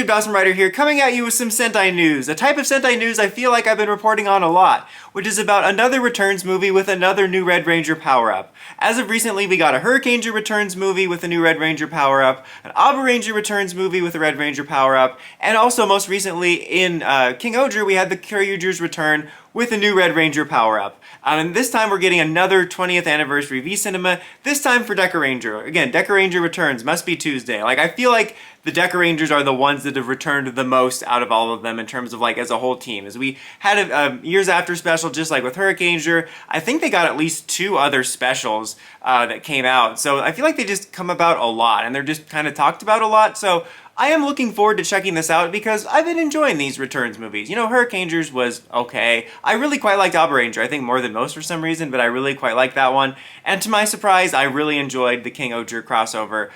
Dawson Rider here, coming at you with some Sentai news. A type of Sentai news I feel like I've been reporting on a lot, which is about another Returns movie with another new Red Ranger power-up. As of recently, we got a Hurricaneger Returns movie with a new Red Ranger power-up, an Abaranger Returns movie with a Red Ranger power-up, and also most recently in King Oger, we had the Kyoryuger's return with a new Red Ranger power-up. And this time we're getting another 20th anniversary V-Cinema, this time for Dekaranger. Again, Dekaranger returns, must be Tuesday. Like, I feel like the Dekarangers are the ones that have returned the most out of all of them in terms of, like, as a whole team. As we had a Years After special, just like with Hurricaneger, I think they got at least 2 other specials that came out. So I feel like they just come about a lot, and they're just kind of talked about a lot. So I am looking forward to checking this out because I've been enjoying these Returns movies. You know, Hurricanegers was okay. I really quite liked Abaranger, I think more than most for some reason, but I really quite liked that one. And to my surprise, I really enjoyed the King Oger crossover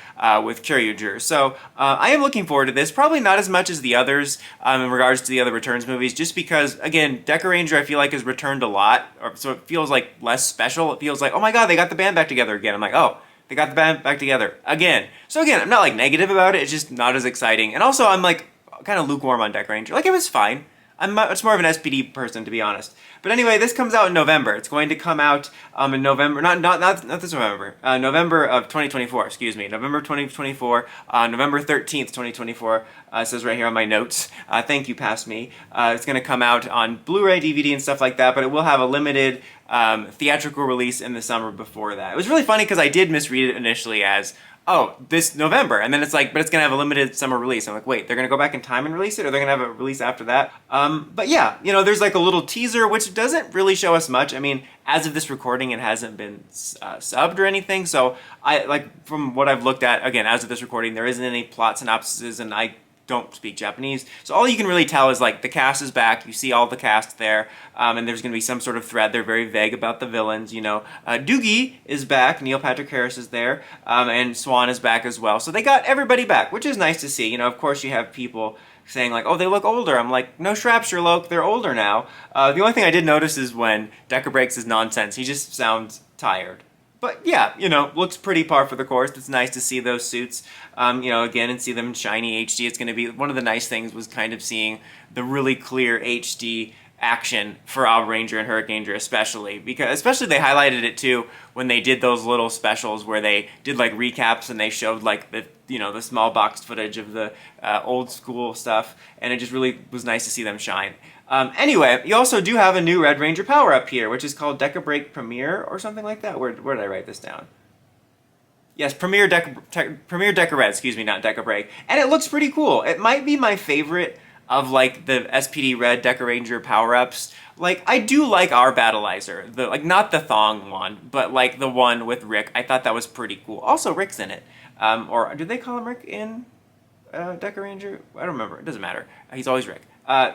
with Kyoryuger. So I am looking forward to this. Probably not as much as the others in regards to the other Returns movies, just because, again, Dekaranger I feel like has returned a lot, so it feels like less special. It feels like, oh my god, they got the band back together again. I'm like, oh, they got the band back together again. So again, I'm not like negative about it, it's just not as exciting. And also I'm like kind of lukewarm on Dekaranger. Like, it was fine. I'm much more of an SPD person, to be honest. But anyway, this comes out in November. It's going to come out in November, not this November, November of 2024, excuse me, November 2024, November 13th, 2024, it says right here on my notes. Thank you, past me. It's going to come out on Blu-ray, DVD, and stuff like that, but it will have a limited theatrical release in the summer before that. It was really funny because I did misread it initially as, oh, this November, and then it's like, but it's gonna have a limited summer release. I'm like, wait, they're gonna go back in time and release it, or they're gonna have a release after that? But yeah, you know, there's like a little teaser, which doesn't really show us much. I mean, as of this recording, it hasn't been subbed or anything, so I, like, from what I've looked at, again, as of this recording, there isn't any plot synopsises, and I don't speak Japanese, so all you can really tell is, like, the cast is back, you see all the cast there, and there's going to be some sort of thread. They're very vague about the villains, you know. Doogie is back, Neil Patrick Harris is there, and Swan is back as well, so they got everybody back, which is nice to see. You know, of course you have people saying like, oh, they look older. I'm like, no strap, Sherlock, they're older now. The only thing I did notice is when Decker breaks his nonsense, he just sounds tired. But yeah, you know, looks pretty par for the course. It's nice to see those suits, you know, again, and see them in shiny HD. It's going to be, one of the nice things was kind of seeing the really clear HD action for Abaranger and Hurricaneger especially, because especially they highlighted it too when they did those little specials where they did like recaps and they showed like the, you know, the small boxed footage of the old school stuff, and it just really was nice to see them shine. Anyway, you also do have a new Red Ranger power-up here, which is called Deca Break Premiere or something like that. Where did I write this down? Yes, Premiere Deca Red, excuse me, not Deca Break. And it looks pretty cool. It might be my favorite of, like, the SPD Red Dekaranger power-ups. Like, I do like our Battleizer. The, like, not the thong one, but, like, the one with Rick. I thought that was pretty cool. Also, Rick's in it. Or, did they call him Rick in Dekaranger? I don't remember. It doesn't matter. He's always Rick.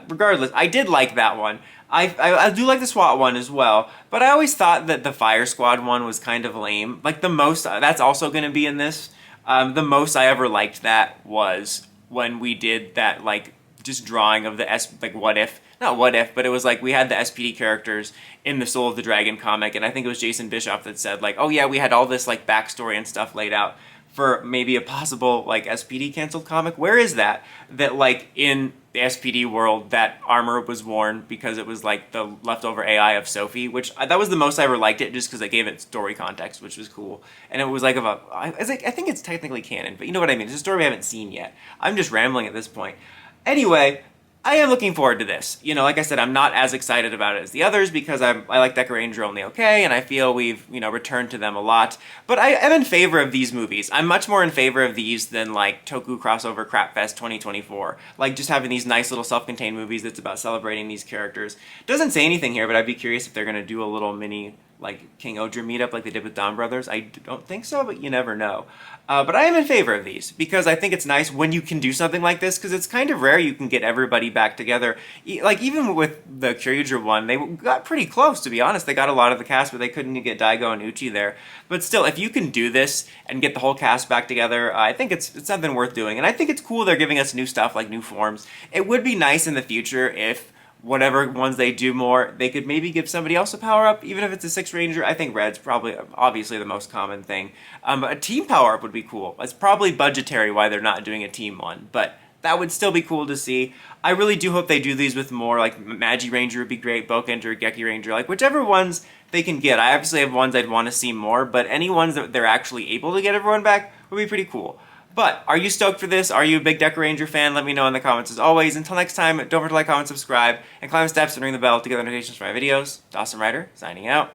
Regardless, I did like that one. I do like the SWAT one as well, but I always thought that the Fire Squad one was kind of lame. Like, the most, that's also going to be in this. The most I ever liked that was when we did that, like, just drawing of the like, what if, not what if, but it was like we had the SPD characters in the Soul of the Dragon comic, and I think it was Jason Bischoff that said, like, oh yeah, we had all this, like, backstory and stuff laid out for maybe a possible, like, SPD canceled comic. Where is that? That, like, in the SPD world, that armor was worn because it was, like, the leftover AI of Sophie, which, that was the most I ever liked it, just because it gave it story context, which was cool. And it was, like, I think it's technically canon, but you know what I mean. It's a story we haven't seen yet. I'm just rambling at this point. Anyway, I am looking forward to this. You know, like I said, I'm not as excited about it as the others because I like Dekaranger only okay, and I feel we've, you know, returned to them a lot. But I am in favor of these movies. I'm much more in favor of these than, like, Toku Crossover Crapfest 2024. Like, just having these nice little self-contained movies that's about celebrating these characters. Doesn't say anything here, but I'd be curious if they're going to do a little mini, like, King Oger meetup like they did with Don Brothers. I don't think so, but you never know. But I am in favor of these, because I think it's nice when you can do something like this, because it's kind of rare you can get everybody back together. Like, even with the Kyoryuger one, they got pretty close, to be honest. They got a lot of the cast, but they couldn't get Daigo and Uchi there. But still, if you can do this and get the whole cast back together, I think it's something worth doing. And I think it's cool they're giving us new stuff, like new forms. It would be nice in the future if whatever ones they do more, they could maybe give somebody else a power-up, even if it's a 6 Ranger. I think Red's probably, obviously, the most common thing. But a team power-up would be cool. It's probably budgetary why they're not doing a team one, but that would still be cool to see. I really do hope they do these with more, like Magi Ranger would be great, Bokenger, Geki Ranger, like whichever ones they can get. I obviously have ones I'd want to see more, but any ones that they're actually able to get everyone back would be pretty cool. But are you stoked for this? Are you a big Dekaranger fan? Let me know in the comments as always. Until next time, don't forget to like, comment, subscribe, and climb the steps and ring the bell to get notifications for my videos. Dawson Ryder, signing out.